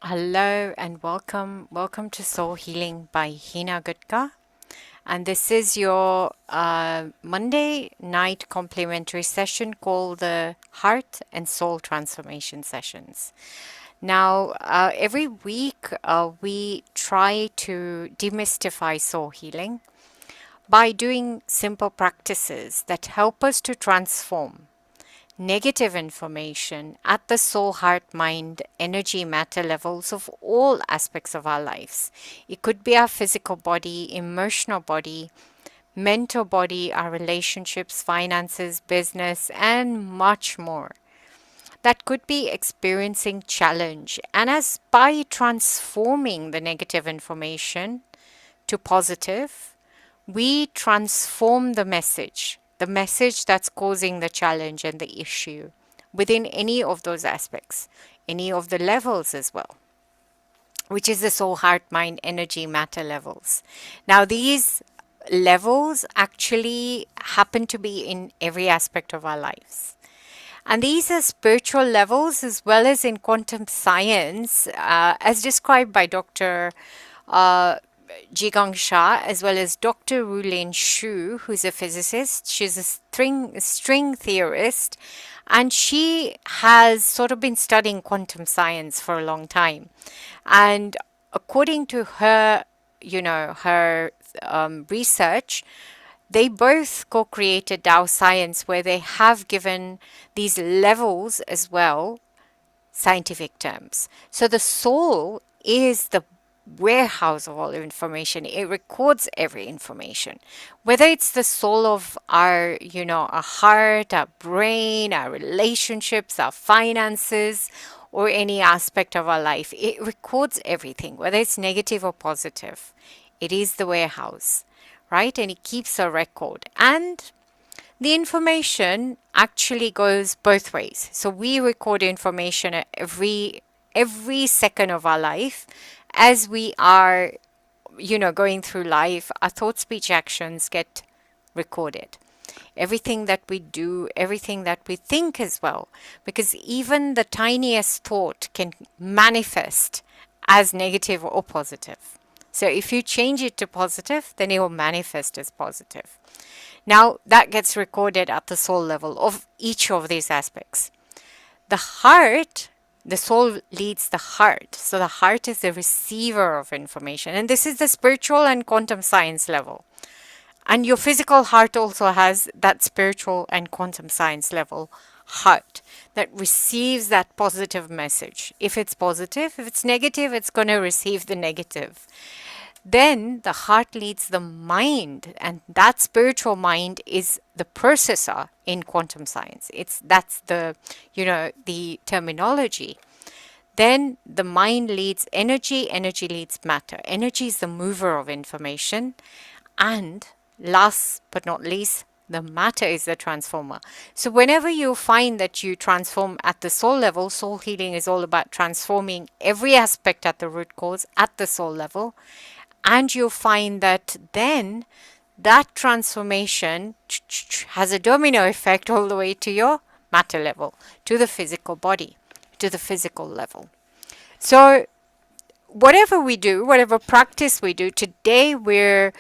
Hello and welcome. Welcome to Soul Healing by Hina Gutka. And this is your Monday night complementary session called the Heart and Soul Transformation Sessions. Now, every week we try to demystify soul healing by doing simple practices that help us to transform negative information at the soul, heart, mind, energy, matter levels of all aspects of our lives. It could be our physical body, emotional body, mental body, our relationships, finances, business, and much more. That could be experiencing challenge. And as by transforming the negative information to positive, we transform the message that's causing the challenge and the issue within any of those aspects, any of the levels as well, which is the soul, heart, mind, energy, matter levels. Now, these levels actually happen to be in every aspect of our lives. And these are spiritual levels as well as in quantum science, as described by Dr. Jigang Shah, as well as Dr. Rulin Shu, who's a physicist. She's a string theorist, and she has sort of been studying quantum science for a long time. And according to her, her research, they both co-created Tao Science, where they have given these levels as well scientific terms. So the soul is the warehouse of all information. It records every information, whether it's the soul of our heart, our brain, our relationships, our finances, or any aspect of our life. It records everything, whether it's negative or positive. It is the warehouse, right? And it keeps a record. And the information actually goes both ways. So we record information at every second of our life as we are, going through life. Our thought, speech, actions get recorded. Everything that we do, everything that we think as well, because even the tiniest thought can manifest as negative or positive. So if you change it to positive, then it will manifest as positive. Now, that gets recorded at the soul level of each of these aspects. The heart, the soul leads the heart. So the heart is the receiver of information. And this is the spiritual and quantum science level. And your physical heart also has that spiritual and quantum science level heart that receives that positive message. If it's positive, if it's negative, it's going to receive the negative. Then the heart leads the mind, and that spiritual mind is the processor in quantum science. That's the terminology. Then the mind leads energy, energy leads matter. Energy is the mover of information, and last but not least, the matter is the transformer. So whenever you find that you transform at the soul level, soul healing is all about transforming every aspect at the root cause at the soul level. And you'll find that then that transformation has a domino effect all the way to your matter level, to the physical body, to the physical level. So whatever we do, whatever practice we do, today 2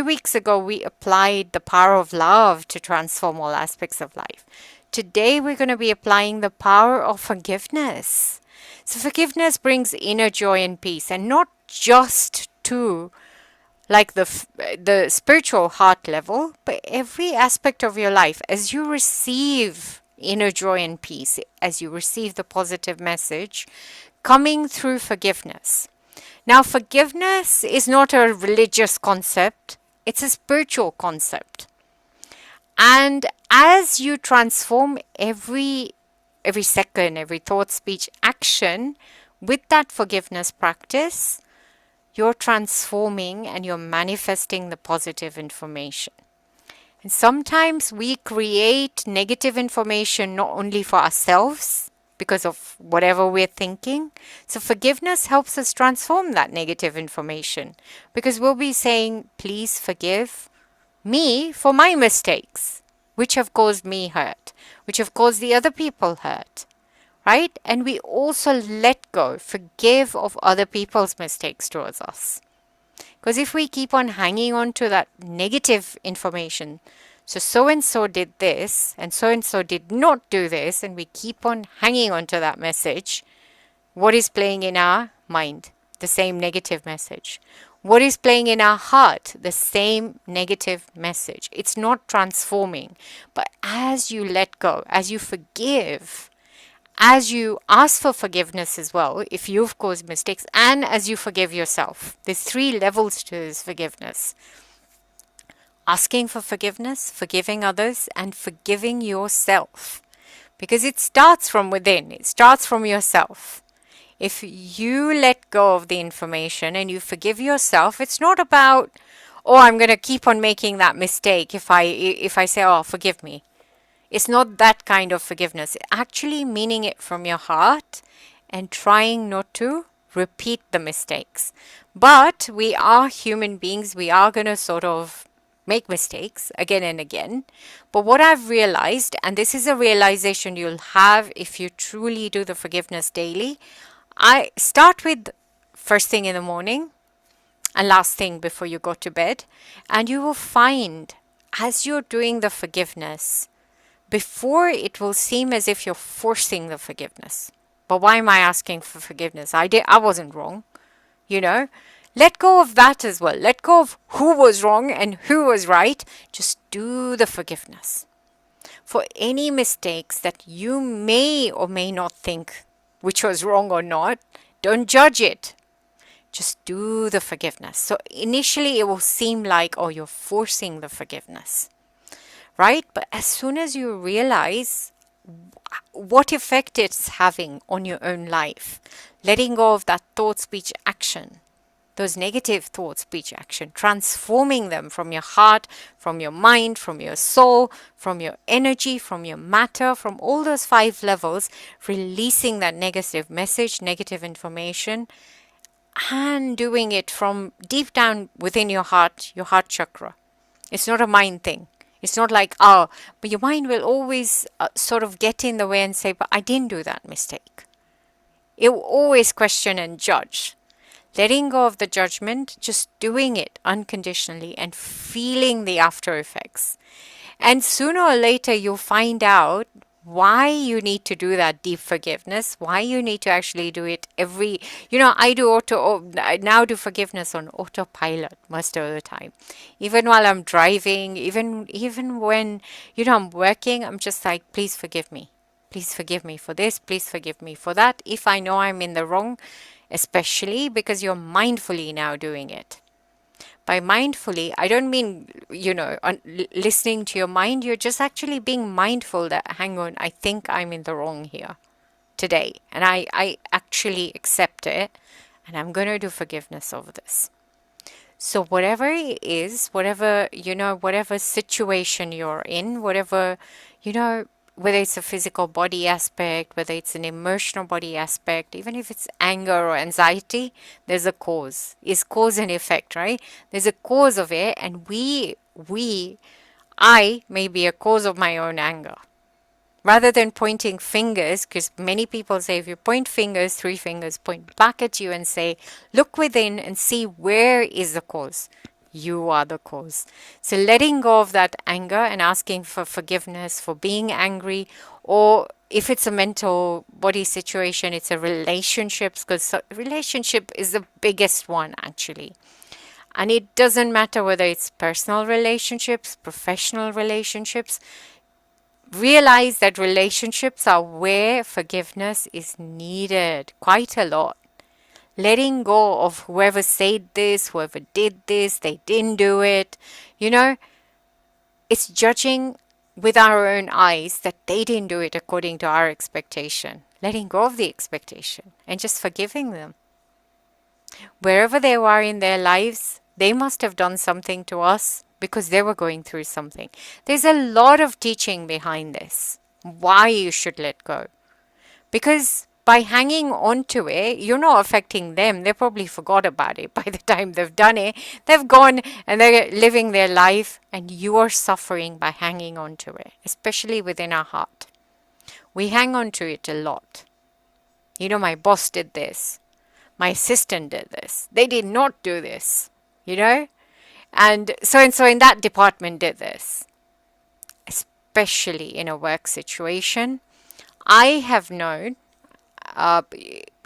weeks ago, we applied the power of love to transform all aspects of life. Today, we're going to be applying the power of forgiveness. So forgiveness brings inner joy and peace, and not just to like the spiritual heart level, but every aspect of your life. As you receive inner joy and peace, as you receive the positive message coming through forgiveness. Now, forgiveness is not a religious concept, it's a spiritual concept. And as you transform every second, every thought, speech, action with that forgiveness practice, you're transforming and you're manifesting the positive information. And sometimes we create negative information not only for ourselves because of whatever we're thinking. So forgiveness helps us transform that negative information, because we'll be saying, please forgive me for my mistakes, which have caused me hurt, which have caused the other people hurt, right? And we also let go, forgive of other people's mistakes towards us. Because if we keep on hanging on to that negative information, so and so did this, and so did not do this, and we keep on hanging on to that message, what is playing in our mind? The same negative message. What is playing in our heart? The same negative message. It's not transforming. But as you let go, as you forgive, as you ask for forgiveness as well, if you've caused mistakes, and as you forgive yourself, there's 3 levels to this forgiveness: asking for forgiveness, forgiving others, and forgiving yourself. Because it starts from within, it starts from yourself. If you let go of the information and you forgive yourself, it's not about, oh, I'm going to keep on making that mistake if I say, oh, forgive me. It's not that kind of forgiveness. Actually meaning it from your heart and trying not to repeat the mistakes. But we are human beings. We are going to sort of make mistakes again and again. But what I've realized, and this is a realization you'll have if you truly do the forgiveness daily, I start with first thing in the morning and last thing before you go to bed. And you will find as you're doing the forgiveness, before it will seem as if you're forcing the forgiveness. But why am I asking for forgiveness? I wasn't wrong, you know. Let go of that as well. Let go of who was wrong and who was right. Just do the forgiveness. For any mistakes that you may or may not think which was wrong or not, don't judge it. Just do the forgiveness. So initially it will seem like, oh, you're forcing the forgiveness, right? But as soon as you realize what effect it's having on your own life, letting go of that thought, speech, action, those negative thought, speech, action, transforming them from your heart, from your mind, from your soul, from your energy, from your matter, from all those 5 levels, releasing that negative message, negative information, and doing it from deep down within your heart chakra. It's not a mind thing. It's not like, oh, but your mind will always sort of get in the way and say, but I didn't do that mistake. It will always question and judge. Letting go of the judgment, just doing it unconditionally and feeling the after effects. And sooner or later, you'll find out why you need to do that deep forgiveness, why you need to actually do it I now do forgiveness on autopilot most of the time. Even while I'm driving, even when, I'm working, I'm just like, please forgive me. Please forgive me for this. Please forgive me for that. If I know I'm in the wrong, especially because you're mindfully now doing it. By mindfully, I don't mean, listening to your mind. You're just actually being mindful that, hang on, I think I'm in the wrong here today. And I actually accept it. And I'm going to do forgiveness of this. So whatever it is, whatever situation you're in, whatever, whether it's a physical body aspect, whether it's an emotional body aspect, even if it's anger or anxiety, there's a cause. It's cause and effect, right? There's a cause of it, and I may be a cause of my own anger. Rather than pointing fingers, because many people say if you point fingers, 3 fingers point back at you and say, look within and see where is the cause. You are the cause. So letting go of that anger and asking for forgiveness for being angry, or if it's a mental body situation, it's a relationships, because relationship is the biggest one actually. And it doesn't matter whether it's personal relationships, professional relationships. Realize that relationships are where forgiveness is needed quite a lot. Letting go of whoever said this, whoever did this, they didn't do it. It's judging with our own eyes that they didn't do it according to our expectation. Letting go of the expectation and just forgiving them. Wherever they are in their lives, they must have done something to us because they were going through something. There's a lot of teaching behind this, why you should let go. Because by hanging on to it, you're not affecting them. They probably forgot about it by the time they've done it. They've gone and they're living their life, and you are suffering by hanging on to it, especially within our heart. We hang on to it a lot. My boss did this. My assistant did this. They did not do this, you know? And so in that department did this, especially in a work situation. I have known uh,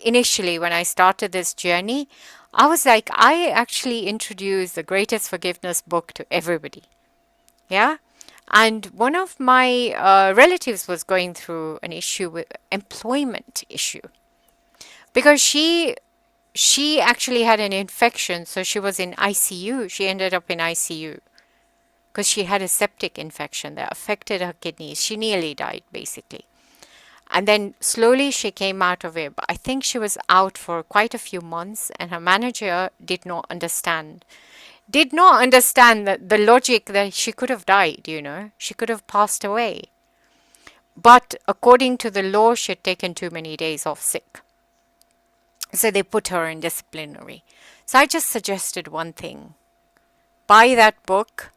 initially when I started this journey, I was like, I actually introduced the greatest forgiveness book to everybody. Yeah. And one of my relatives was going through an issue with employment issue because she actually had an infection, so she was in ICU. She ended up in ICU because she had a septic infection that affected her kidneys. She nearly died, basically. And then slowly she came out of it. But I think she was out for quite a few months, and her manager did not understand. Did not understand that the logic that she could have died, She could have passed away. But according to the law, she had taken too many days off sick. So they put her in disciplinary. So I just suggested one thing. Buy that book.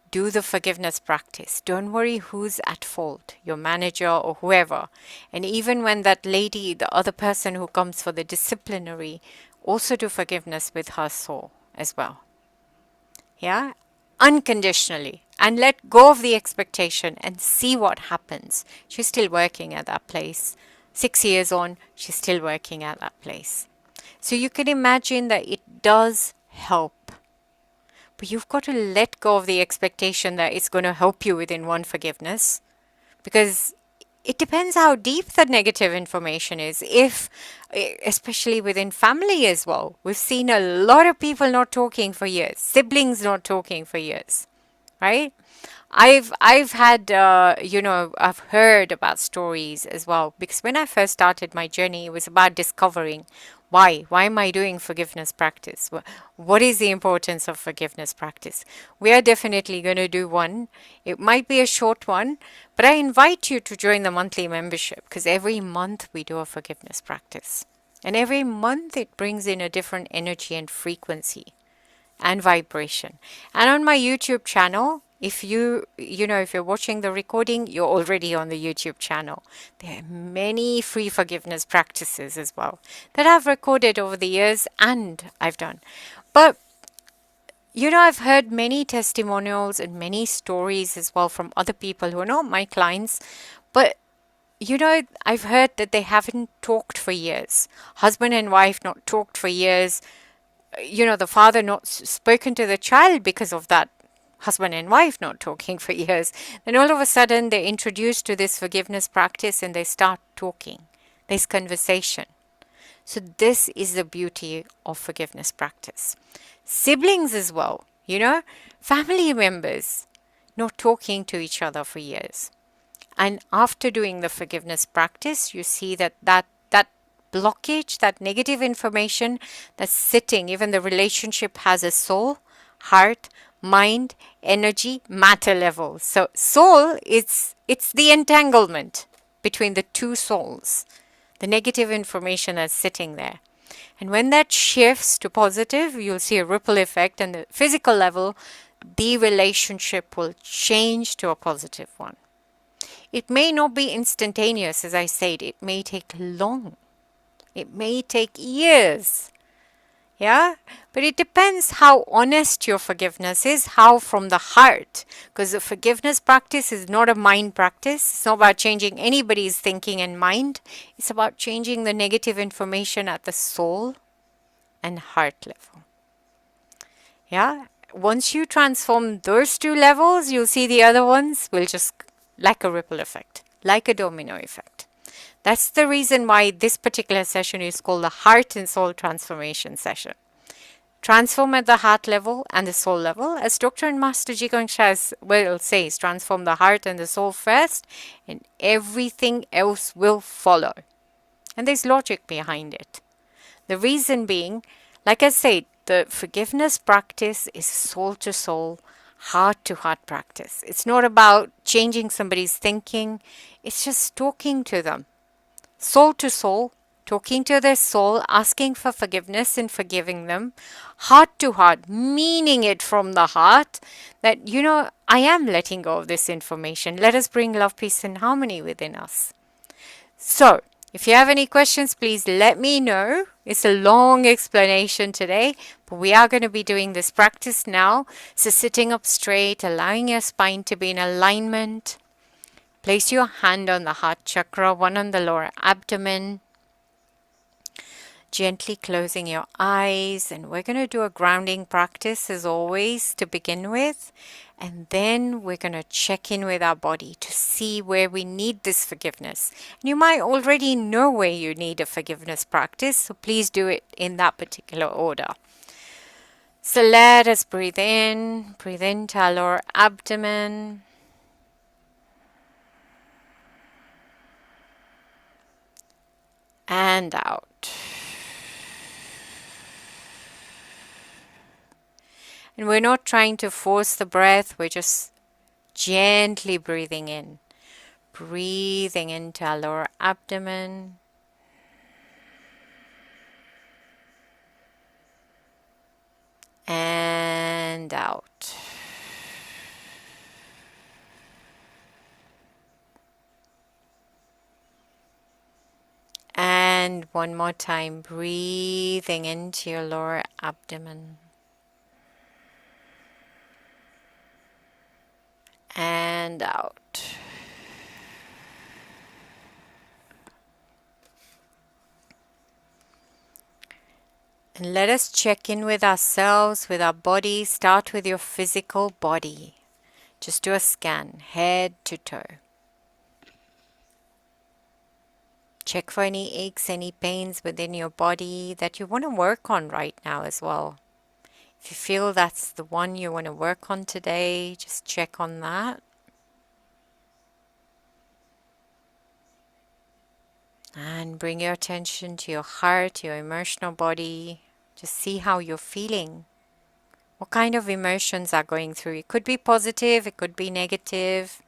Do the forgiveness practice. Don't worry who's at fault, your manager or whoever. And even when that lady, the other person who comes for the disciplinary, also do forgiveness with her soul as well. Yeah? Unconditionally. And let go of the expectation and see what happens. She's still working at that place. 6 years on, she's still working at that place. So you can imagine that it does help. But you've got to let go of the expectation that it's going to help you within one forgiveness, because it depends how deep the negative information is. Especially within family as well, we've seen a lot of people not talking for years, siblings not talking for years, right? I've had I've heard about stories as well, because when I first started my journey, it was about discovering why am I doing forgiveness practice? What is the importance of forgiveness practice? We are definitely going to do one. It might be a short one, but I invite you to join the monthly membership, because every month we do a forgiveness practice, and every month it brings in a different energy and frequency and vibration. And on my YouTube channel, if you're watching the recording, you're already on the YouTube channel. There are many free forgiveness practices as well that I've recorded over the years and I've done. But I've heard many testimonials and many stories as well from other people who are not my clients, but I've heard that they haven't talked for years. Husband and wife not talked for years. The father not spoken to the child because of that husband and wife not talking for years. Then all of a sudden they're introduced to this forgiveness practice and they start talking. There's conversation. So this is the beauty of forgiveness practice. Siblings as well, family members not talking to each other for years. And after doing the forgiveness practice, you see that blockage, that negative information that's sitting, even the relationship has a soul, heart, mind, energy, matter level. So soul, it's the entanglement between the two souls, the negative information that's sitting there. And when that shifts to positive, you'll see a ripple effect, and the physical level, the relationship will change to a positive one. It may not be instantaneous, as I said. It may take long. It may take years. Yeah? But it depends how honest your forgiveness is, how from the heart. Because the forgiveness practice is not a mind practice. It's not about changing anybody's thinking and mind. It's about changing the negative information at the soul and heart level. Yeah? Once you transform those two levels, you'll see the other ones will just, like a ripple effect, like a domino effect. That's the reason why this particular session is called the Heart and Soul Transformation Session. Transform at the heart level and the soul level. As Dr. and Master Jigong Shas will says, transform the heart and the soul first, and everything else will follow. And there's logic behind it. The reason being, like I said, the forgiveness practice is soul to soul, heart to heart practice. It's not about changing somebody's thinking. It's just talking to them. Soul to soul, talking to their soul, asking for forgiveness and forgiving them. Heart to heart, meaning it from the heart that, I am letting go of this information. Let us bring love, peace, and harmony within us. So, If you have any questions, please let me know. It's a long explanation today, but we are going to be doing this practice now. So sitting up straight, allowing your spine to be in alignment. Place your hand on the heart chakra, one on the lower abdomen. Gently closing your eyes, and we're going to do a grounding practice as always to begin with, and then we're going to check in with our body to see where we need this forgiveness. And you might already know where you need a forgiveness practice, so please do it in that particular order. So let us breathe into our lower abdomen. And out. And we're not trying to force the breath, we're just gently breathing in. Breathing into our lower abdomen. And out. And one more time, breathing into your lower abdomen. And out. And let us check in with ourselves, with our body. Start with your physical body. Just do a scan, head to toe. Check for any aches, any pains within your body that you want to work on right now as well. If you feel that's the one you want to work on today, just check on that. And bring your attention to your heart, your emotional body. Just see how you're feeling. What kind of emotions are going through? It could be positive, it could be negative.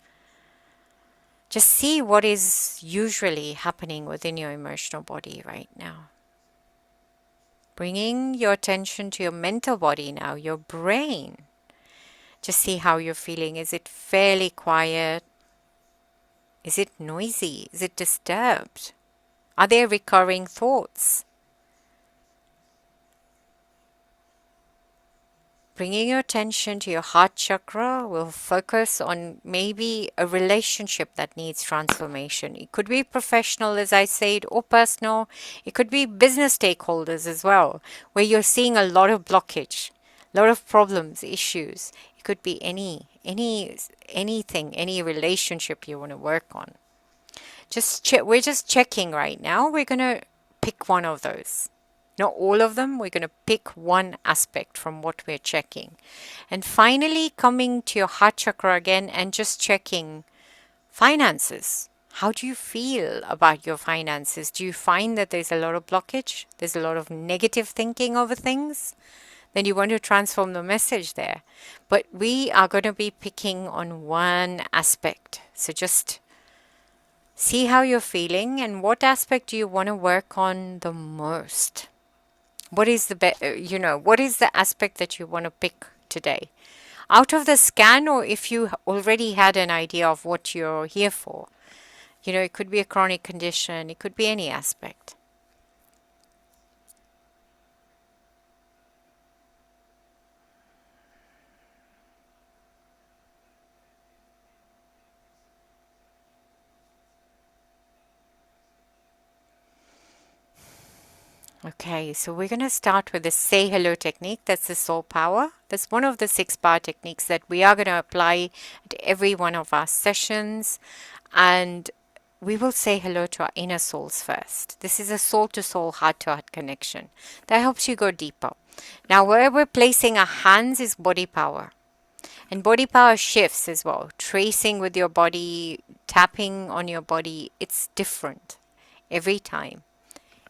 Just see what is usually happening within your emotional body right now. Bringing your attention to your mental body now, your brain. Just see how you're feeling. Is it fairly quiet? Is it noisy? Is it disturbed? Are there recurring thoughts? Bringing your attention to your heart chakra will focus on maybe a relationship that needs transformation. It could be professional, as I said, or personal. It could be business stakeholders as well, where you're seeing a lot of blockage, a lot of problems, issues. It could be anything, any relationship you want to work on. We're just checking right now. We're going to pick one of those. Not all of them. We're going to pick one aspect from what we're checking. And finally, coming to your heart chakra again and just checking finances. How do you feel about your finances? Do you find that there's a lot of blockage? There's a lot of negative thinking over things? Then you want to transform the message there. But we are going to be picking on one aspect. So just see how you're feeling and what aspect do you want to work on the most? What is what is the aspect that you want to pick today? Out of the scan, or if you already had an idea of what you're here for. It could be a chronic condition, it could be any aspect. Okay, so we're going to start with the say hello technique. That's the soul power. That's one of the 6 power techniques that we are going to apply at every one of our sessions. And we will say hello to our inner souls first. This is a soul to soul, heart to heart connection that helps you go deeper. Now, where we're placing our hands is body power. And body power shifts as well. Tracing with your body, tapping on your body, it's different every time.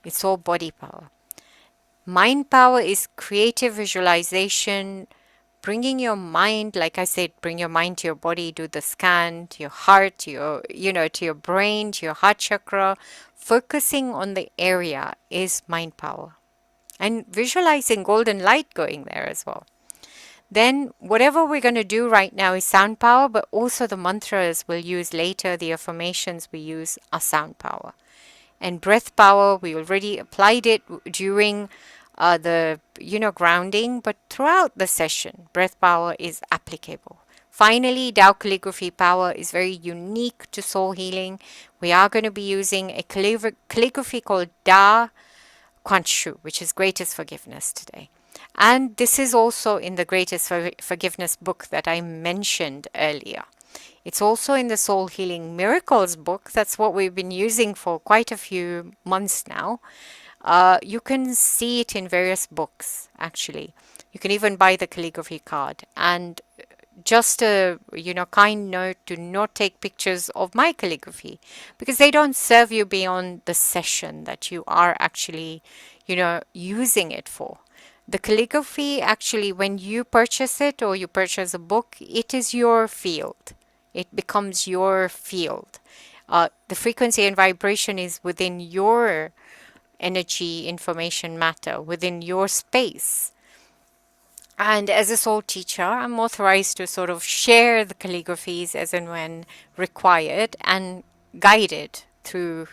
It's all body power. Mind power is creative visualization, bringing your mind, like I said, bring your mind to your body, do the scan, to your heart, to your brain, to your heart chakra. Focusing on the area is mind power. And visualizing golden light going there as well. Then whatever we're going to do right now is sound power, but also the mantras we'll use later, the affirmations we use are sound power. And breath power, we already applied it during the grounding, but throughout the session, breath power is applicable. Finally, Tao calligraphy power is very unique to soul healing. We are going to be using a calligraphy called Da Kwanshu, which is greatest forgiveness today. And this is also in the greatest forgiveness book that I mentioned earlier. It's also in the Soul Healing Miracles book. That's what we've been using for quite a few months now. You can see it in various books, actually. You can even buy the calligraphy card. And just a kind note, do not take pictures of my calligraphy because they don't serve you beyond the session that you are actually using it for. The calligraphy, actually, when you purchase it or you purchase a book, it is your field. It becomes your field. The frequency and vibration is within your energy, information, matter, within your space. And as a soul teacher, I'm authorized to sort of share the calligraphies as and when required and guided through,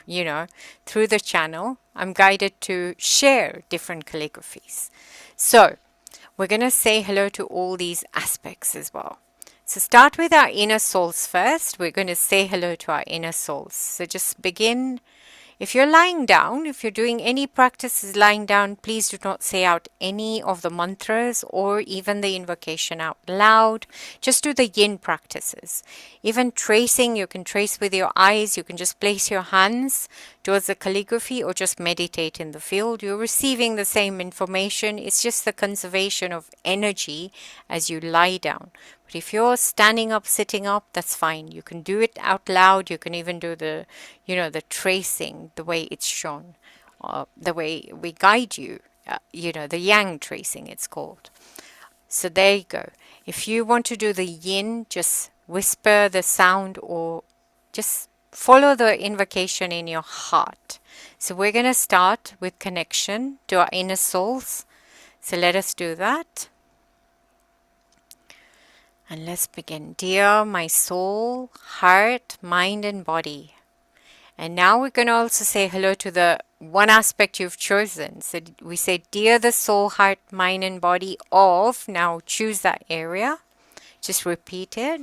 through the channel. I'm guided to share different calligraphies. So we're going to say hello to all these aspects as well. So start with our inner souls first. We're going to say hello to our inner souls. So just begin. If you're lying down, if you're doing any practices lying down, please do not say out any of the mantras or even the invocation out loud. Just do the yin practices. Even tracing, you can trace with your eyes. You can just place your hands towards the calligraphy or just meditate in the field. You're receiving the same information. It's just the conservation of energy as you lie down. But if you're standing up, sitting up, that's fine. You can do it out loud. You can even do the, the tracing, the way it's shown, the way we guide you, the yang tracing it's called. So there you go. If you want to do the yin, just whisper the sound or just follow the invocation in your heart. So we're going to start with connection to our inner souls. So let us do that. And let's begin. Dear my soul, heart, mind, and body. And now we're going to also say hello to the one aspect you've chosen. So we say, dear the soul, heart, mind, and body of. Now choose that area. Just repeat it.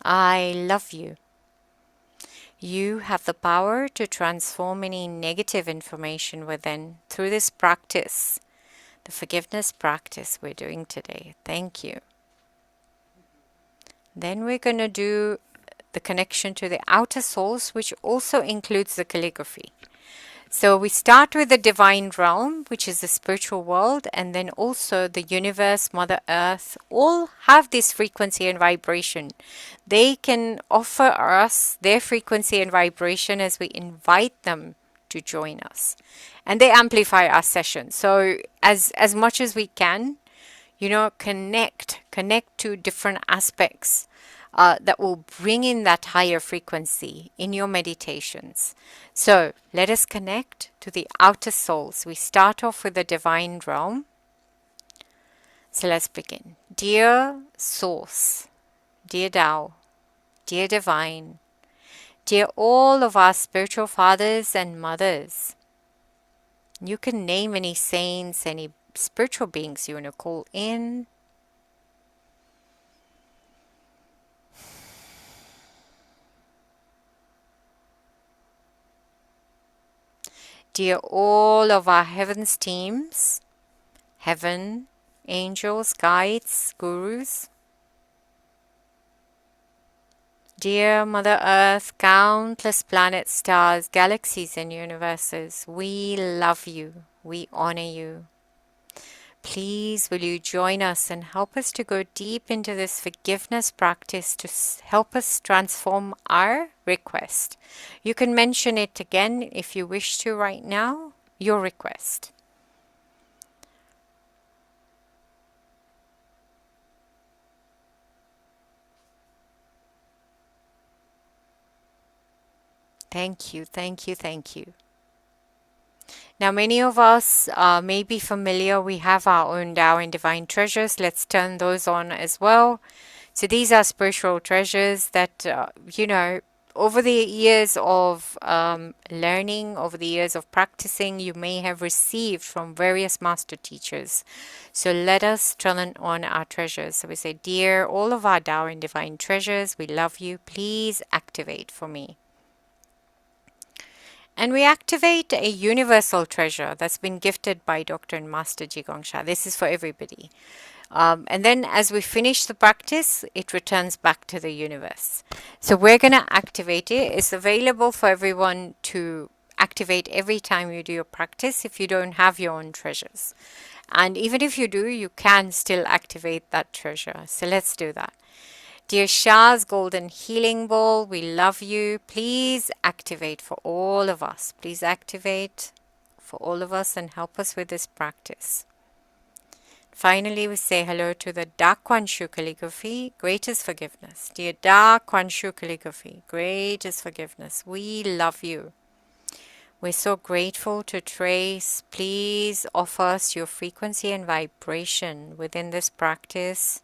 I love you. You have the power to transform any negative information within through this practice, the forgiveness practice we're doing today. Thank you. Then we're going to do the connection to the outer souls, which also includes the calligraphy. So we start with the divine realm, which is the spiritual world, and then also the universe, Mother Earth, all have this frequency and vibration. They can offer us their frequency and vibration as we invite them to join us. And they amplify our session. So as much as we can, connect to different aspects that will bring in that higher frequency in your meditations. So let us connect to the outer souls. We start off with the divine realm. So let's begin. Dear Source, dear Tao, dear Divine, dear all of our spiritual fathers and mothers. You can name any saints, any spiritual beings you want to call in. Dear all of our heavens teams, heaven, angels, guides, gurus. Dear Mother Earth, countless planets, stars, galaxies, and universes, we love you. We honor you. Please, will you join us and help us to go deep into this forgiveness practice to help us transform our request. You can mention it again if you wish to right now, your request. Thank you, thank you, thank you. Now, many of us may be familiar. We have our own Tao and Divine Treasures. Let's turn those on as well So these are spiritual treasures that, over the years of learning, over the years of practicing, you may have received from various master teachers. So let us turn on our treasures. So we say, dear, all of our Tao and divine treasures, we love you. Please activate for me. And we activate a universal treasure that's been gifted by Dr. and Master Jigong Sha. This is for everybody. And then as we finish the practice, it returns back to the universe. So we're going to activate it. It's available for everyone to activate every time you do your practice if you don't have your own treasures. And even if you do, you can still activate that treasure. So let's do that. Dear Shah's Golden Healing Ball, we love you. Please activate for all of us. Please activate for all of us and help us with this practice. Finally, we say hello to the Da Kuan Shu calligraphy, greatest forgiveness. Dear Da Kuan Shu calligraphy, greatest forgiveness. We love you. We're so grateful to Trace. Please offer us your frequency and vibration within this practice.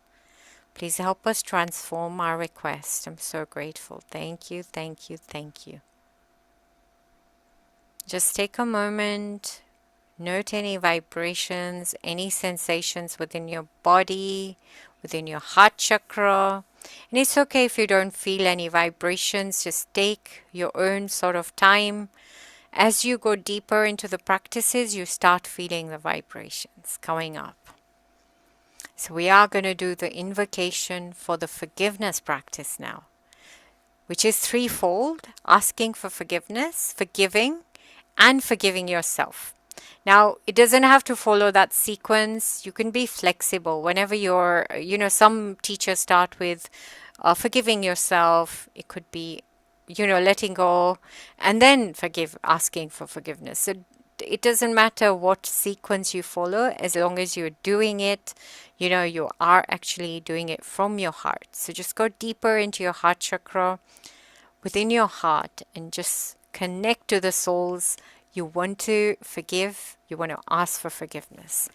Please help us transform our request. I'm so grateful. Thank you, thank you, thank you. Just take a moment. Note any vibrations, any sensations within your body, within your heart chakra. And it's okay if you don't feel any vibrations. Just take your own sort of time. As you go deeper into the practices, you start feeling the vibrations coming up. So we are going to do the invocation for the forgiveness practice now, which is threefold: asking for forgiveness, forgiving, and forgiving yourself. Now, it doesn't have to follow that sequence. You can be flexible whenever you're, some teachers start with forgiving yourself. It could be, letting go and then asking for forgiveness. So it doesn't matter what sequence you follow, as long as you're doing it, you are actually doing it from your heart. So just go deeper into your heart chakra, within your heart, and just connect to the souls you want to forgive, you want to ask for forgiveness.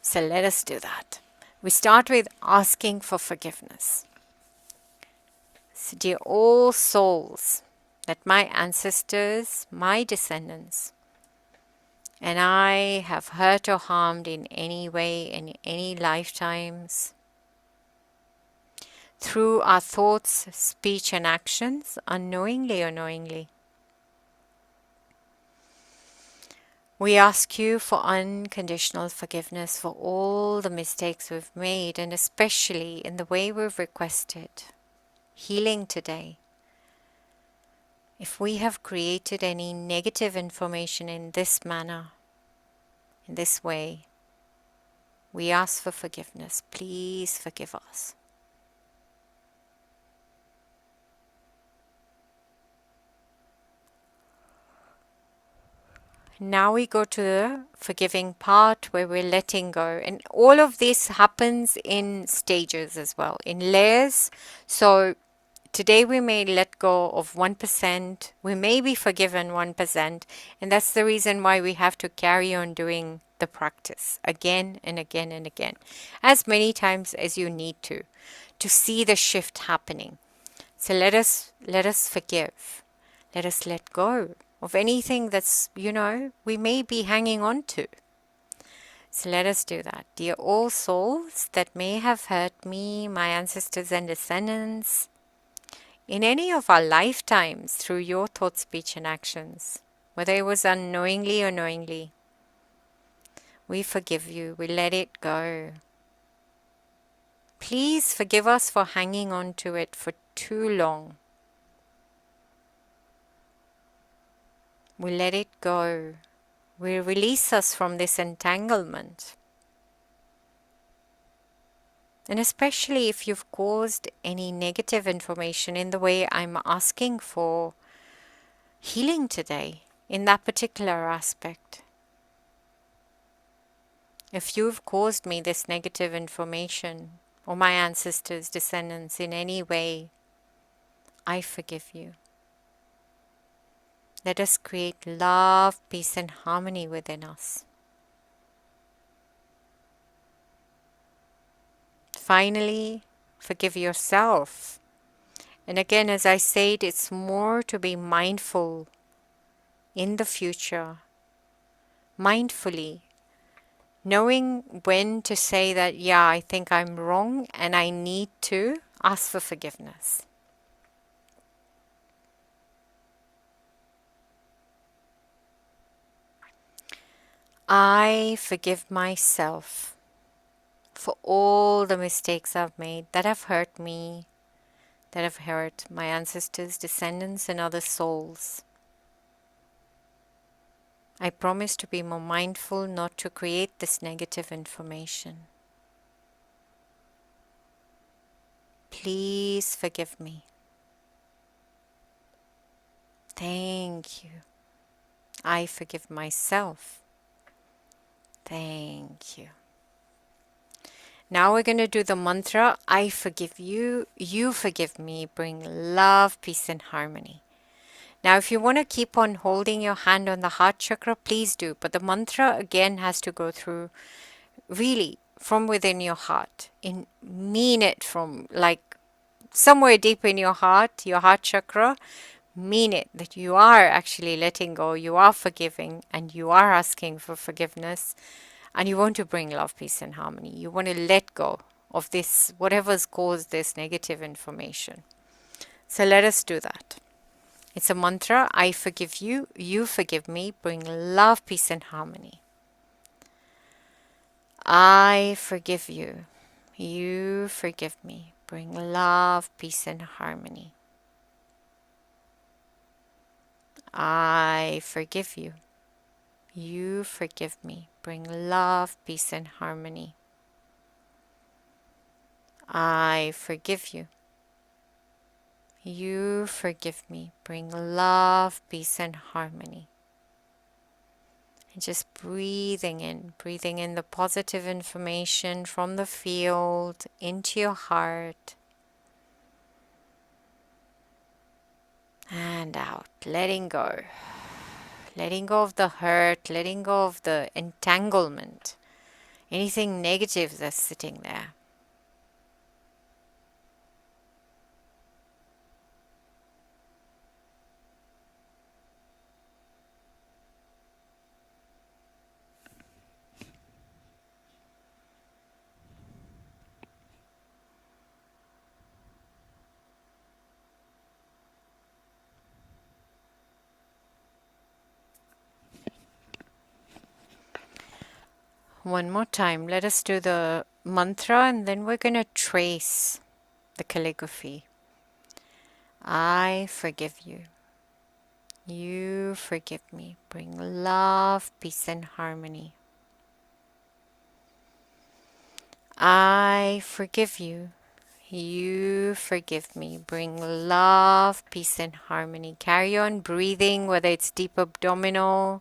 So let us do that. We start with asking for forgiveness. So dear all souls, that my ancestors, my descendants, and I have hurt or harmed in any way, in any lifetimes, through our thoughts, speech, and actions, unknowingly or knowingly. We ask you for unconditional forgiveness for all the mistakes we've made, and especially in the way we've requested healing today. If we have created any negative information in this manner, in this way, we ask for forgiveness. Please forgive us. Now we go to the forgiving part where we're letting go. And all of this happens in stages as well, in layers. So today we may let go of 1%. We may be forgiven 1%. And that's the reason why we have to carry on doing the practice again and again and again, as many times as you need to see the shift happening. So let us forgive. Let us let go of anything that's, we may be hanging on to. So let us do that. Dear all souls that may have hurt me, my ancestors and descendants, in any of our lifetimes through your thought, speech, and actions, whether it was unknowingly or knowingly, we forgive you. We let it go. Please forgive us for hanging on to it for too long. We let it go. We release us from this entanglement. And especially if you've caused any negative information in the way I'm asking for healing today, in that particular aspect. If you've caused me this negative information, or my ancestors, descendants, in any way, I forgive you. Let us create love, peace, and harmony within us. Finally, Forgive yourself. And again, as I said, it's more to be mindful in the future, mindfully, knowing when to say that, yeah, I think I'm wrong and I need to ask for forgiveness. I forgive myself for all the mistakes I've made that have hurt me, that have hurt my ancestors, descendants, and other souls. I promise to be more mindful not to create this negative information. Please forgive me. Thank you. I forgive myself. Thank you. Now we're going to do the mantra, I forgive you, you forgive me, bring love, peace, and harmony. Now, if you want to keep on holding your hand on the heart chakra, please do. But the mantra again has to go through really from within your heart. Mean it from like somewhere deep in your heart chakra. Mean it that you are actually letting go, you are forgiving, and you are asking for forgiveness. And you want to bring love, peace, and harmony. You want to let go of this, whatever's caused this negative information. So let us do that. It's a mantra, I forgive you, you forgive me, bring love, peace, and harmony. I forgive you, you forgive me, bring love, peace, and harmony. I forgive you, you forgive me, bring love, peace, and harmony. I forgive you, you forgive me, bring love, peace, and harmony. And just breathing in the positive information from the field into your heart. And out, letting go. Letting go of the hurt, letting go of the entanglement. Anything negative that's sitting there. One more time, let us do the mantra and then we're going to trace the calligraphy. I forgive you. You forgive me. Bring love, peace, and harmony. I forgive you. You forgive me. Bring love, peace, and harmony. Carry on breathing, whether it's deep abdominal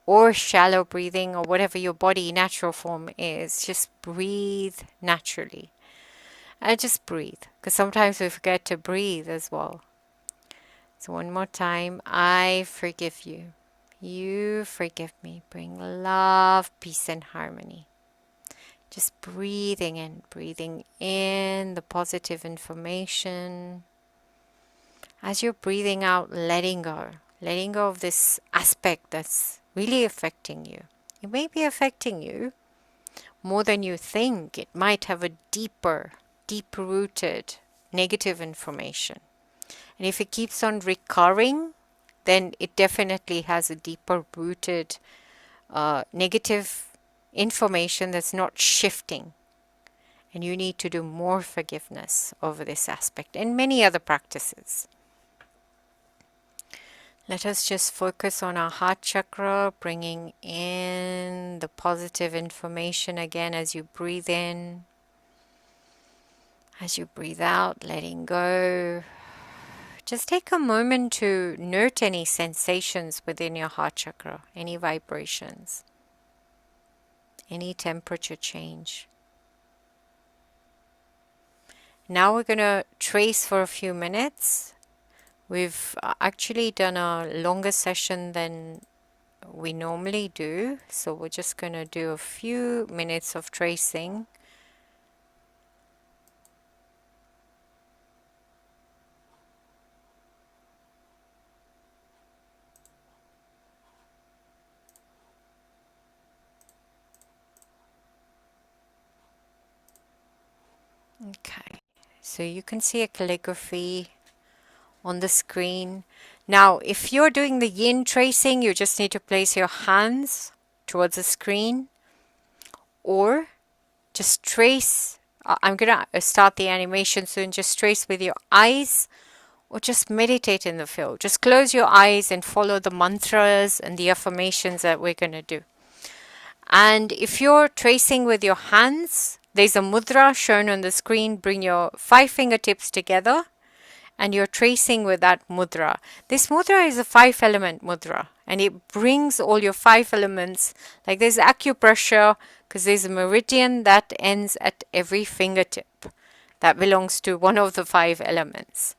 or shallow breathing or whatever your body natural form is. Just breathe naturally. And just breathe, because sometimes we forget to breathe as well. So one more time. I forgive you. You forgive me. Bring love, peace, and harmony. Just breathing in the positive information. As you're breathing out, letting go of this aspect that's really affecting you. It may be affecting you more than you think. It might have a deep-rooted negative information. And if it keeps on recurring, then it definitely has a deeper rooted negative information that's not shifting. And you need to do more forgiveness over this aspect and many other practices. Let us just focus on our heart chakra, bringing in the positive information again as you breathe in. As you breathe out, letting go. Just take a moment to note any sensations within your heart chakra, any vibrations, any temperature change. Now we're going to trace for a few minutes. We've actually done a longer session than we normally do, so we're just going to do a few minutes of tracing. Okay, so you can see a calligraphy on the screen. Now, if you're doing the yin tracing, you just need to place your hands towards the screen, or just trace. I'm gonna start the animation soon. Just trace with your eyes, or just meditate in the field. Just close your eyes and follow the mantras and the affirmations that we're gonna do. And if you're tracing with your hands, there's a mudra shown on the screen. Bring your 5 fingertips together and you're tracing with that mudra. This mudra is a 5-element mudra and it brings all your 5 elements. Like there's acupressure because there's a meridian that ends at every fingertip. That belongs to one of the 5 elements.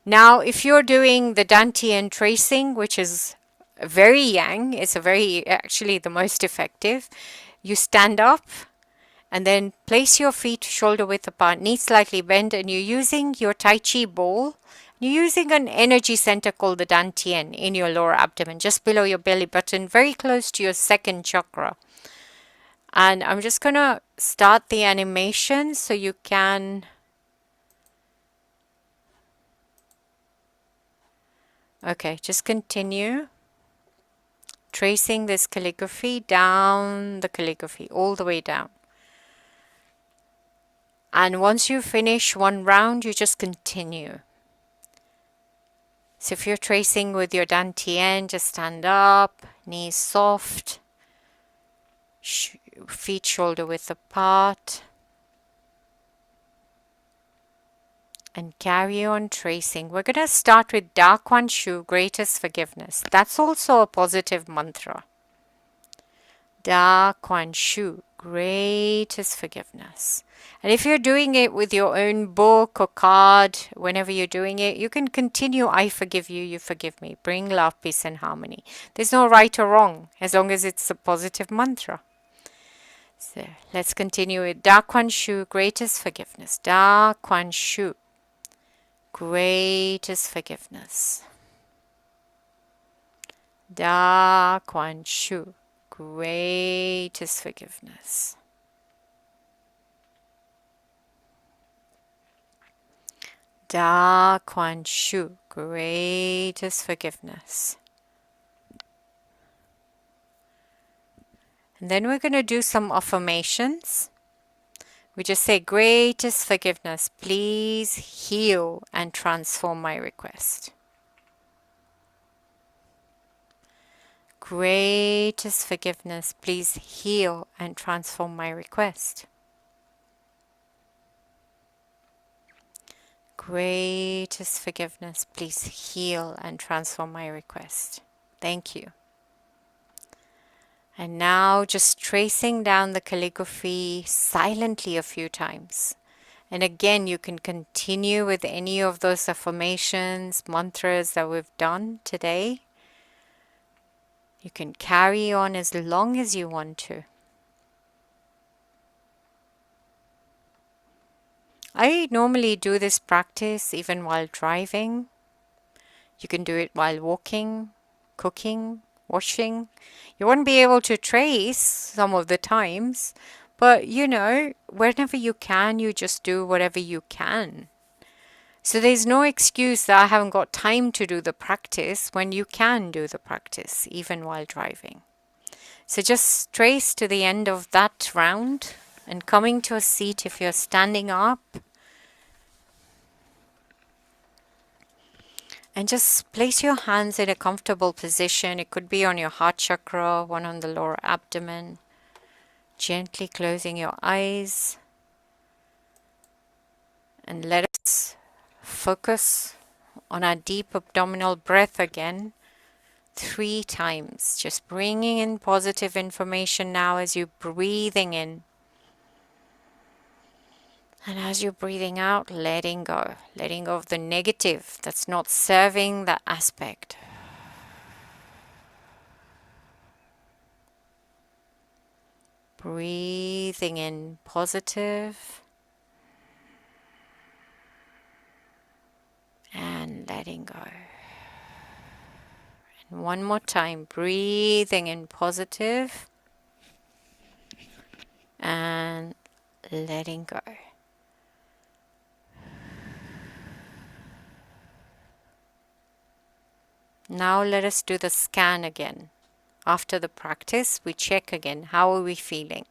Now, if you're doing the Dantian tracing, which is very yang, it's actually the most effective. You stand up and then place your feet shoulder width apart, knees slightly bent, and you're using your Tai Chi ball. You're using an energy center called the Dantian in your lower abdomen, just below your belly button, very close to your second chakra. And I'm just going to start the animation so you can... Okay, just continue tracing this calligraphy down the calligraphy, all the way down. And once you finish one round, you just continue. So if you're tracing with your Dantian, just stand up, knees soft, feet shoulder width apart. And carry on tracing. We're going to start with Da Kuan Shu, greatest forgiveness. That's also a positive mantra. Da Kuan Shu, greatest forgiveness. And if you're doing it with your own book or card, whenever you're doing it, you can continue, I forgive you, you forgive me. Bring love, peace, and harmony. There's no right or wrong, as long as it's a positive mantra. So let's continue with Da Kuan Shu, greatest forgiveness. Da Kuan Shu, greatest forgiveness. Da Kuan Shu, greatest forgiveness. Da Kuan Shu, greatest forgiveness. And then we're going to do some affirmations. We just say, greatest forgiveness, please heal and transform my request. Greatest forgiveness, please heal and transform my request. Greatest forgiveness, please heal and transform my request. Thank you. And now just tracing down the calligraphy silently a few times. And again, you can continue with any of those affirmations, mantras that we've done today. You can carry on as long as you want to. I normally do this practice even while driving. You can do it while walking, cooking, washing. You won't be able to trace some of the times, but whenever you can, you just do whatever you can. So there's no excuse that I haven't got time to do the practice when you can do the practice, even while driving. So just trace to the end of that round and coming to a seat if you're standing up. And just place your hands in a comfortable position. It could be on your heart chakra, one on the lower abdomen. Gently closing your eyes. And let us focus on our deep abdominal breath again. 3 times. Just bringing in positive information now as you're breathing in. And as you're breathing out, letting go of the negative that's not serving that aspect. Breathing in positive and letting go. And one more time, breathing in positive and letting go. Now let us do the scan again. After the practice, we check again. How are we feeling?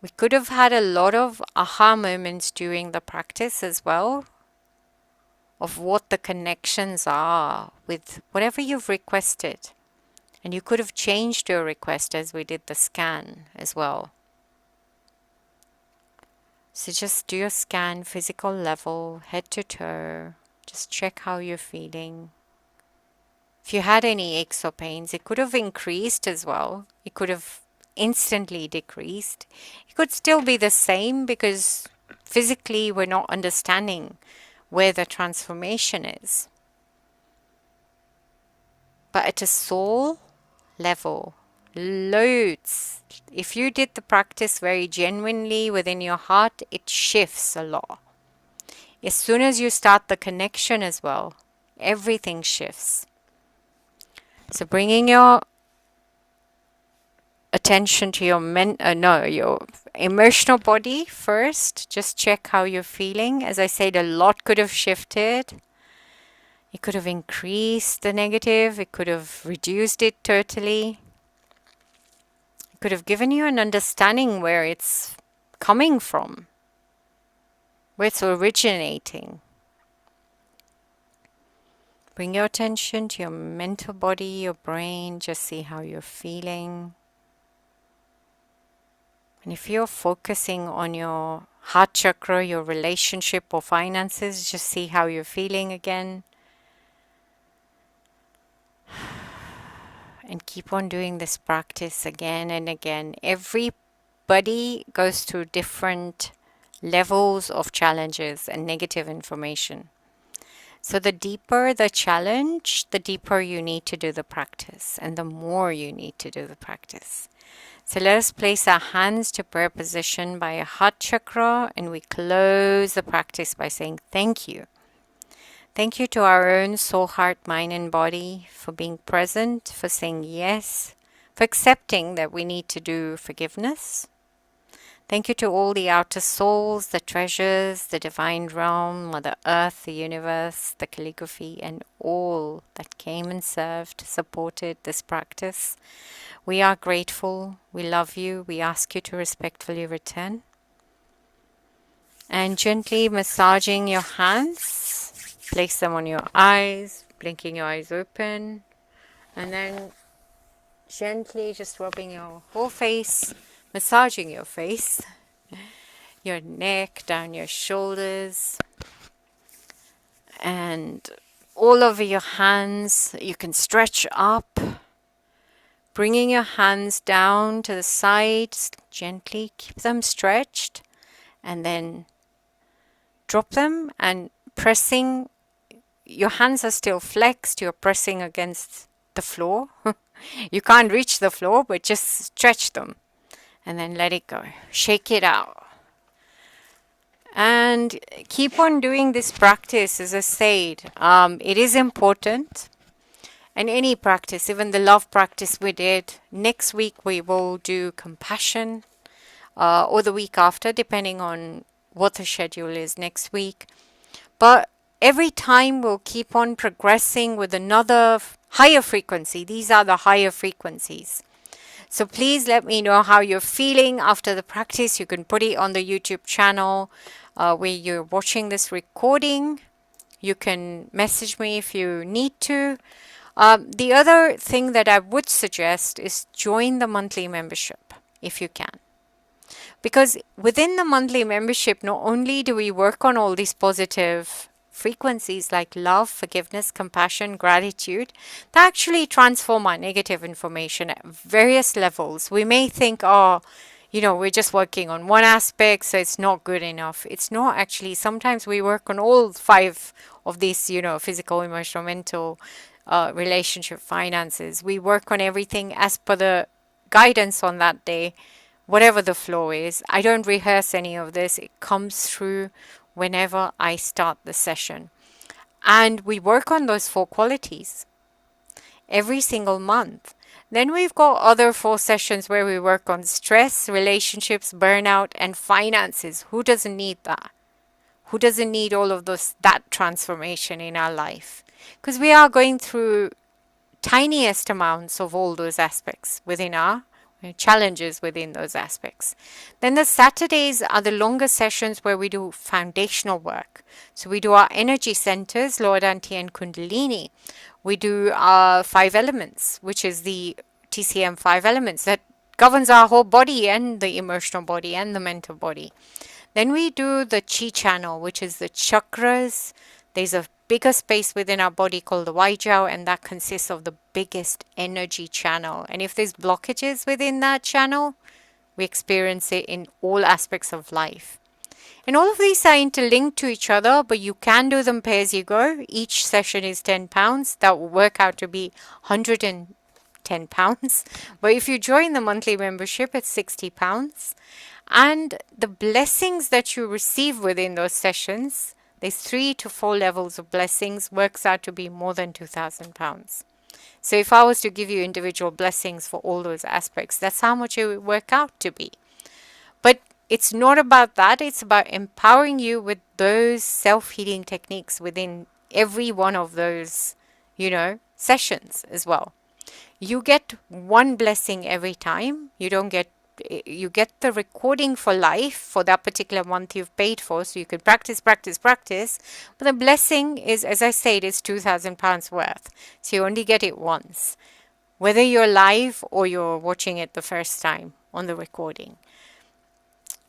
We could have had a lot of aha moments during the practice as well, of what the connections are with whatever you've requested. And you could have changed your request as we did the scan as well. So just do your scan, physical level, head to toe. Just check how you're feeling. If you had any aches or pains, it could have increased as well. It could have instantly decreased. It could still be the same because physically we're not understanding where the transformation is. But at a soul level, loads. If you did the practice very genuinely within your heart, it shifts a lot. As soon as you start the connection as well, everything shifts. So bringing your attention to your emotional body first. Just check how you're feeling. As I said, a lot could have shifted. It could have increased the negative. It could have reduced it totally. It could have given you an understanding where it's coming from, where it's originating. Bring your attention to your mental body, your brain. Just see how you're feeling. And if you're focusing on your heart chakra, your relationship or finances, just see how you're feeling again. And keep on doing this practice again and again. Everybody goes through different levels of challenges and negative information. So the deeper the challenge, the deeper you need to do the practice and the more you need to do the practice. So let us place our hands to prayer position by a heart chakra, and we close the practice by saying thank you. Thank you to our own soul, heart, mind, and body for being present, for saying yes, for accepting that we need to do forgiveness. Thank you to all the outer souls, the treasures, the divine realm, Mother Earth, the universe, the calligraphy, and all that came and served, supported this practice. We are grateful. We love you. We ask you to respectfully return. And gently massaging your hands, place them on your eyes, blinking your eyes open, and then gently just rubbing your whole face, massaging your face, your neck, down your shoulders, and all over your hands. You can stretch up, bringing your hands down to the sides, gently keep them stretched, and then drop them and pressing. Your hands are still flexed, you're pressing against the floor. You can't reach the floor, but just stretch them and then let it go. Shake it out. And keep on doing this practice. As I said, it is important. And any practice, even the love practice we did, next week we will do compassion, or the week after, depending on what the schedule is next week. But every time we'll keep on progressing with another higher frequency. These are the higher frequencies. So please let me know how you're feeling after the practice. You can put it on the YouTube channel where you're watching this recording. You can message me if you need to. The other thing that I would suggest is join the monthly membership if you can. Because within the monthly membership, not only do we work on all these positive frequencies like love, forgiveness, compassion, gratitude, that actually transform our negative information at various levels. We may think, we're just working on one aspect, so it's not good enough. It's not actually. Sometimes we work on all 5 of these, physical, emotional, mental, relationship, finances. We work on everything as per the guidance on that day, whatever the flow is. I don't rehearse any of this. It comes through whenever I start the session. And we work on those 4 qualities every single month. Then we've got other 4 sessions where we work on stress, relationships, burnout, and finances. Who doesn't need that? Who doesn't need all of that transformation in our life? Because we are going through tiniest amounts of all those aspects within our challenges within those aspects. Then the Saturdays are the longer sessions where we do foundational work. So we do our energy centers, Lower Danti and Kundalini. We do our 5 elements, which is the TCM 5 elements that governs our whole body and the emotional body and the mental body. Then we do the chi channel, which is the chakras. There's a bigger space within our body called the Waijiao, and that consists of the biggest energy channel. And if there's blockages within that channel, we experience it in all aspects of life. And all of these are interlinked to each other, but you can do them pay as you go. Each session is £10. That will work out to be £110. But if you join the monthly membership, it's £60. And the blessings that you receive within those sessions, there's 3 to 4 levels of blessings, works out to be more than £2,000. So if I was to give you individual blessings for all those aspects, that's how much it would work out to be. But it's not about that. It's about empowering you with those self-healing techniques within every one of those, sessions as well. You get one blessing every time. You get the recording for life for that particular month you've paid for, so you can practice. But the blessing is, as I said, it's £2,000 worth. So you only get it once, whether you're live or you're watching it the first time on the recording.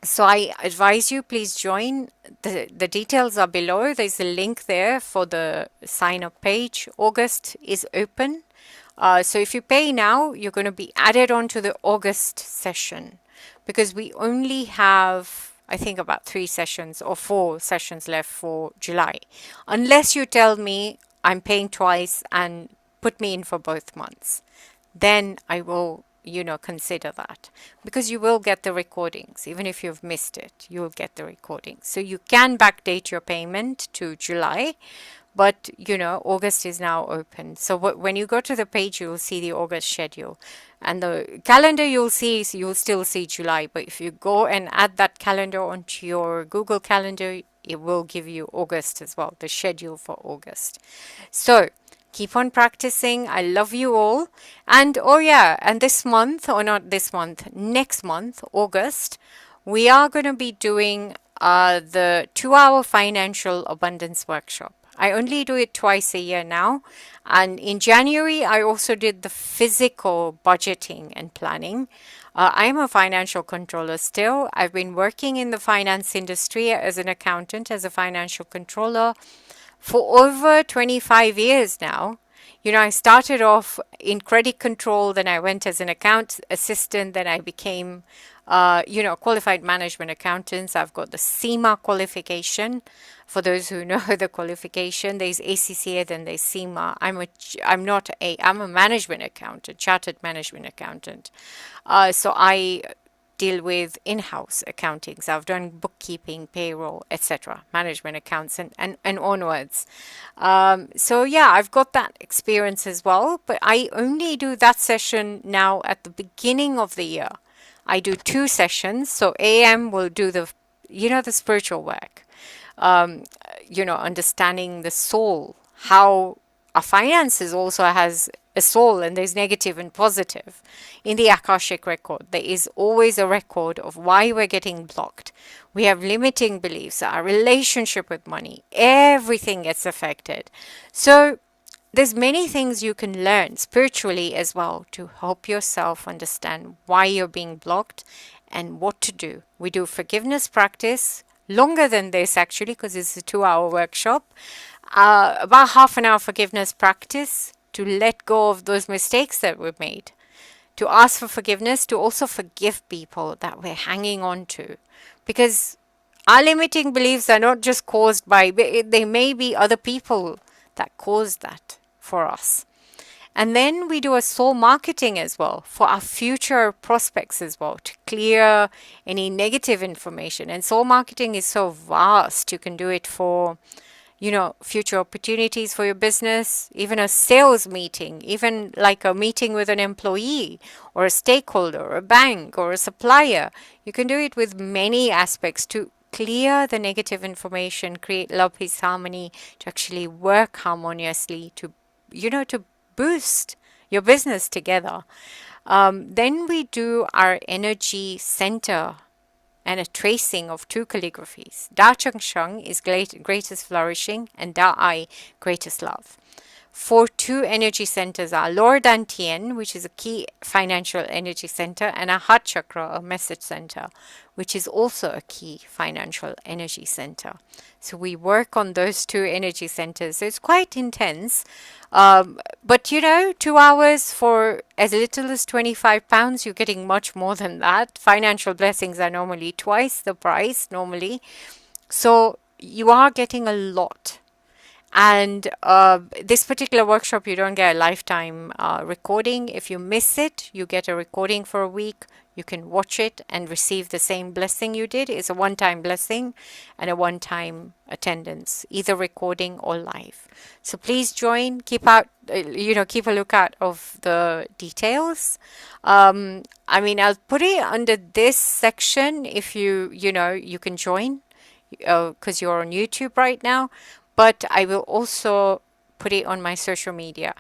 So I advise you, please join. The details are below. There's a link there for the sign up page. August is open. So if you pay now, you're going to be added onto the August session, because we only have, I think, about 3 sessions or 4 sessions left for July. Unless you tell me I'm paying twice and put me in for both months, then I will, consider that, because you will get the recordings. Even if you've missed it, you will get the recordings. So you can backdate your payment to July. But, August is now open. So when you go to the page, you'll see the August schedule. And the calendar you'll still see July. But if you go and add that calendar onto your Google Calendar, it will give you August as well, the schedule for August. So keep on practicing. I love you all. And, and this month, or not this month, next month, August, we are going to be doing the 2-hour financial abundance workshop. I only do it twice a year now. And in January, I also did the physical budgeting and planning. I'm a financial controller still. I've been working in the finance industry as an accountant, as a financial controller for over 25 years now. I started off in credit control, then I went as an account assistant, then I became qualified management accountants. I've got the CIMA qualification. For those who know the qualification, there's ACCA, then there's CIMA. I'm a management accountant, chartered management accountant. So I deal with in-house accounting. So I've done bookkeeping, payroll, etc., management accounts, and onwards. I've got that experience as well. But I only do that session now at the beginning of the year. I do 2 sessions. So AM will do the spiritual work, understanding the soul, how our finances also has a soul, and there's negative and positive. In the Akashic record, there is always a record of why we're getting blocked. We have limiting beliefs, our relationship with money, everything gets affected. So there's many things you can learn spiritually as well to help yourself understand why you're being blocked and what to do. We do forgiveness practice, longer than this actually, because it's a 2-hour workshop. About half an hour forgiveness practice to let go of those mistakes that we've made, to ask for forgiveness, to also forgive people that we're hanging on to. Because our limiting beliefs are not just caused by, they may be other people that caused that for us. And then we do a soul marketing as well for our future prospects as well, to clear any negative information. And soul marketing is so vast. You can do it for, future opportunities for your business, even a sales meeting, even like a meeting with an employee or a stakeholder or a bank or a supplier. You can do it with many aspects to clear the negative information, create love, peace, harmony, to actually work harmoniously, to boost your business together. Then we do our energy center and a tracing of two calligraphies. Da Cheng Sheng is greatest flourishing, and Da Ai, greatest love. For two energy centers are Lor Dan Tien, which is a key financial energy center, and a Heart Chakra, a message center, which is also a key financial energy center. So we work on those two energy centers. So it's quite intense. But 2 hours for as little as £25, you're getting much more than that. Financial blessings are normally twice the price normally. So you are getting a lot. And this particular workshop, you don't get a lifetime recording. If you miss it, you get a recording for a week. You can watch it and receive the same blessing you did. It's a one-time blessing and a one-time attendance, either recording or live. So please join. Keep a lookout of the details. I'll put it under this section if you can join because you're on YouTube right now. But I will also put it on my social media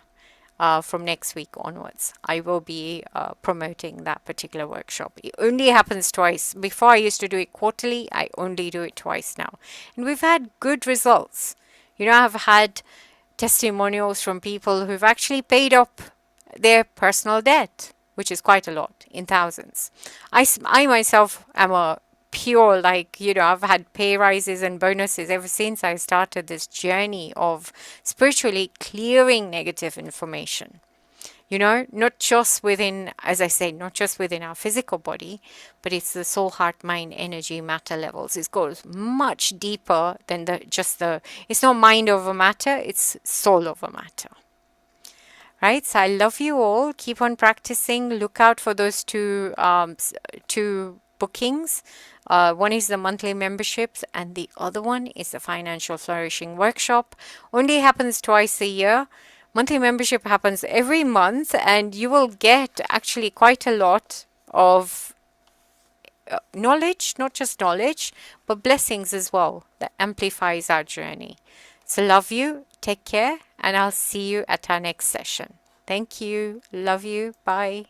from next week onwards. I will be promoting that particular workshop. It only happens twice. Before I used to do it quarterly. I only do it twice now. And we've had good results. I've had testimonials from people who've actually paid up their personal debt, which is quite a lot, in thousands. I myself am a pure, I've had pay rises and bonuses ever since I started this journey of spiritually clearing negative information. Not just within, as I say, not just within our physical body, but it's the soul, heart, mind, energy, matter levels. It goes much deeper than it's not mind over matter, it's soul over matter. Right, so I love you all. Keep on practicing. Look out for those two bookings. One is the monthly memberships, and the other one is the financial flourishing workshop. Only happens twice a year. Monthly membership happens every month, and you will get actually quite a lot of knowledge, not just knowledge, but blessings as well that amplifies our journey. So love you, take care, and I'll see you at our next session. Thank you, love you, bye.